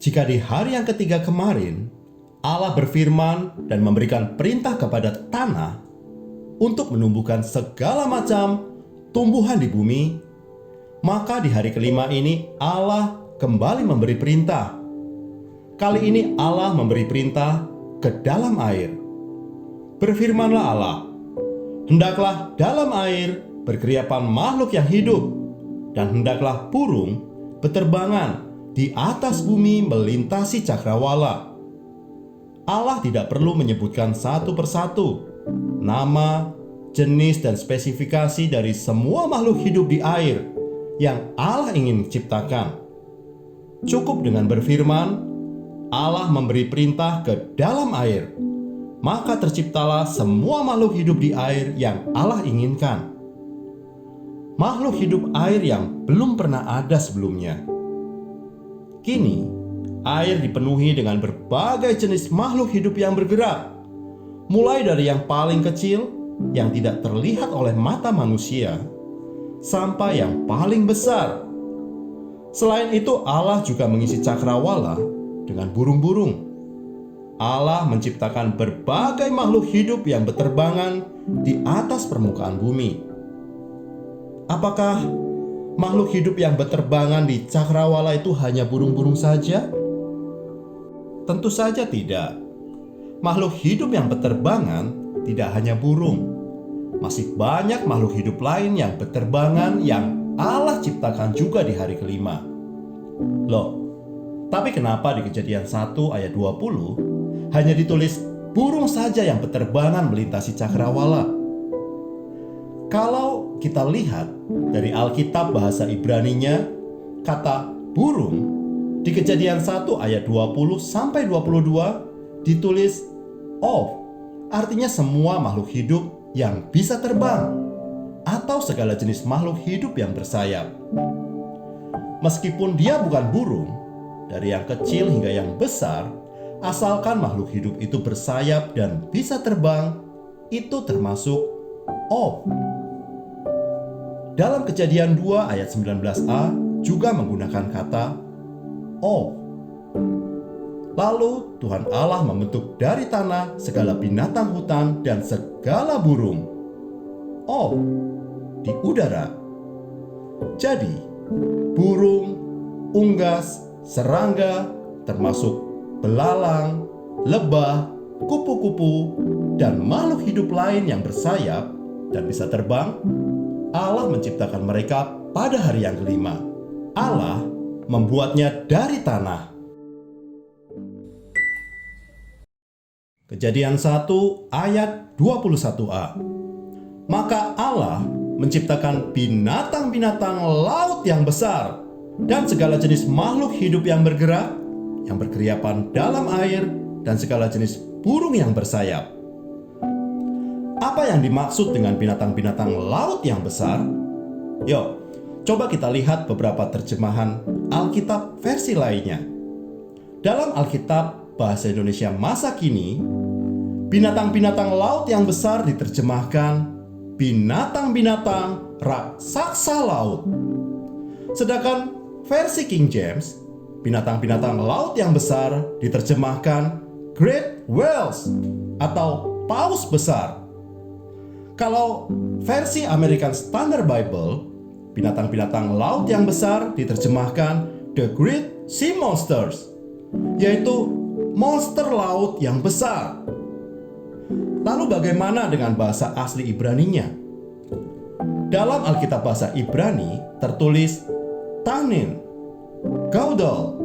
Jika di hari yang ketiga kemarin, Allah berfirman dan memberikan perintah kepada tanah untuk menumbuhkan segala macam tumbuhan di bumi, maka di hari kelima ini Allah kembali memberi perintah. Kali ini Allah memberi perintah ke dalam air. Berfirmanlah Allah, "Hendaklah dalam air berkeriapan makhluk yang hidup, dan hendaklah burung berterbangan di atas bumi melintasi cakrawala." Allah tidak perlu menyebutkan satu persatu nama, jenis, dan spesifikasi dari semua makhluk hidup di air yang Allah ingin ciptakan. Cukup dengan berfirman, Allah memberi perintah ke dalam air, maka terciptalah semua makhluk hidup di air yang Allah inginkan. Makhluk hidup air yang belum pernah ada sebelumnya. Kini, air dipenuhi dengan berbagai jenis makhluk hidup yang bergerak, mulai dari yang paling kecil yang tidak terlihat oleh mata manusia, sampai yang paling besar. Selain itu, Allah juga mengisi cakrawala dengan burung-burung. Allah menciptakan berbagai makhluk hidup yang berterbangan di atas permukaan bumi. Apakah makhluk hidup yang berterbangan di cakrawala itu hanya burung-burung saja? Tentu saja tidak. Makhluk hidup yang berterbangan tidak hanya burung. Masih banyak makhluk hidup lain yang berterbangan yang Allah ciptakan juga di hari kelima. Loh, tapi kenapa di Kejadian 1 ayat 20 hanya ditulis burung saja yang berterbangan melintasi cakrawala? Kalau kita lihat dari Alkitab bahasa Ibraninya, kata burung di Kejadian 1 ayat 20 sampai 22 ditulis of, artinya semua makhluk hidup yang bisa terbang atau segala jenis makhluk hidup yang bersayap. Meskipun dia bukan burung, dari yang kecil hingga yang besar, asalkan makhluk hidup itu bersayap dan bisa terbang, itu termasuk of. Dalam Kejadian 2 ayat 19a juga menggunakan kata of. Lalu Tuhan Allah membentuk dari tanah segala binatang hutan dan segala burung of di udara. Jadi, burung, unggas, serangga, termasuk belalang, lebah, kupu-kupu, dan makhluk hidup lain yang bersayap dan bisa terbang, Allah menciptakan mereka pada hari yang kelima. Allah membuatnya dari tanah. Kejadian 1 ayat 21a. Maka Allah menciptakan binatang-binatang laut yang besar dan segala jenis makhluk hidup yang bergerak, yang berkeriapan dalam air, dan segala jenis burung yang bersayap. Apa yang dimaksud dengan binatang-binatang laut yang besar? Yuk, coba kita lihat beberapa terjemahan Alkitab versi lainnya. Dalam Alkitab Bahasa Indonesia Masa Kini, binatang-binatang laut yang besar diterjemahkan binatang-binatang raksasa laut. Sedangkan versi King James, binatang-binatang laut yang besar diterjemahkan great whales atau paus besar. Kalau versi American Standard Bible, binatang-binatang laut yang besar diterjemahkan the great sea monsters, yaitu monster laut yang besar. Lalu bagaimana dengan bahasa asli Ibraninya? Dalam Alkitab bahasa Ibrani tertulis tanin, gaudal.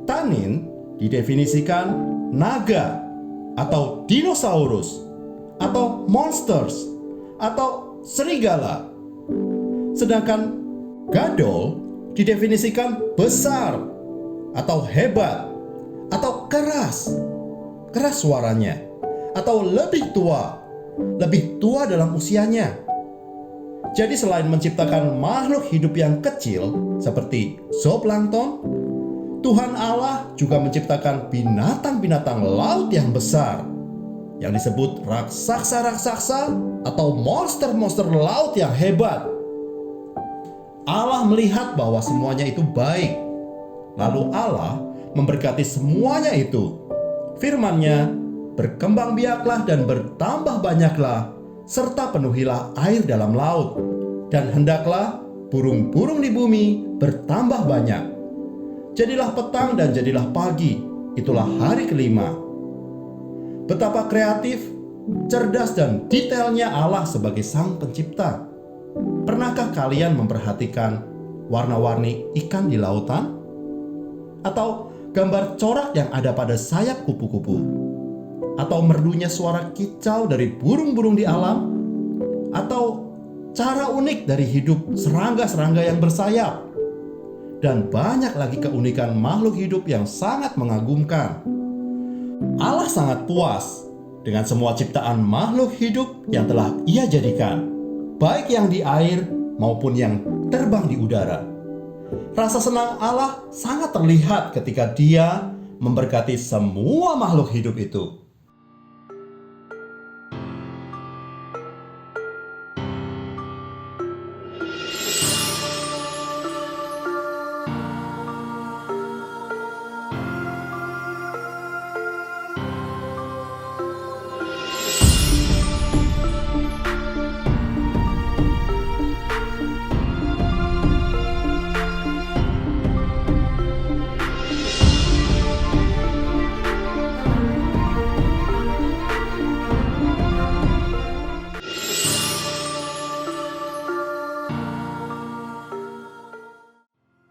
Tanin didefinisikan naga atau dinosaurus atau monsters atau serigala. Sedangkan gadol didefinisikan besar atau hebat atau keras suaranya, atau lebih tua dalam usianya. Jadi selain menciptakan makhluk hidup yang kecil seperti zooplankton, Tuhan Allah juga menciptakan binatang-binatang laut yang besar yang disebut raksasa-raksasa atau monster-monster laut yang hebat. Allah melihat bahwa semuanya itu baik. Lalu Allah memberkati semuanya itu. Firman-Nya, berkembang biaklah dan bertambah banyaklah, serta penuhilah air dalam laut. Dan hendaklah burung-burung di bumi bertambah banyak. Jadilah petang dan jadilah pagi, itulah hari kelima. Betapa kreatif, cerdas dan detailnya Allah sebagai Sang Pencipta. Pernahkah kalian memperhatikan warna-warni ikan di lautan? Atau gambar corak yang ada pada sayap kupu-kupu? Atau merdunya suara kicau dari burung-burung di alam? Atau cara unik dari hidup serangga-serangga yang bersayap? Dan banyak lagi keunikan makhluk hidup yang sangat mengagumkan. Allah sangat puas dengan semua ciptaan makhluk hidup yang telah Ia jadikan, baik yang di air maupun yang terbang di udara. Rasa senang Allah sangat terlihat ketika Dia memberkati semua makhluk hidup itu.